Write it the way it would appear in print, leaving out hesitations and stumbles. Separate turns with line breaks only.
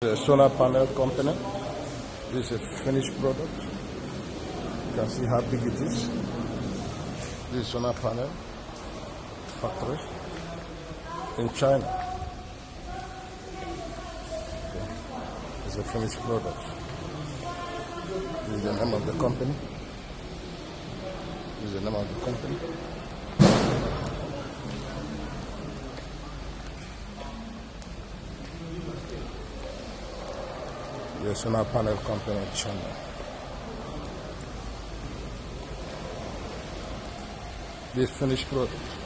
The solar panel company. This is a finished product. You can see how big it is. This is solar panel factory in China. Okay. It's a finished product. This is the name of the company. This is the name of the company. The solar panel company in China. This finished product.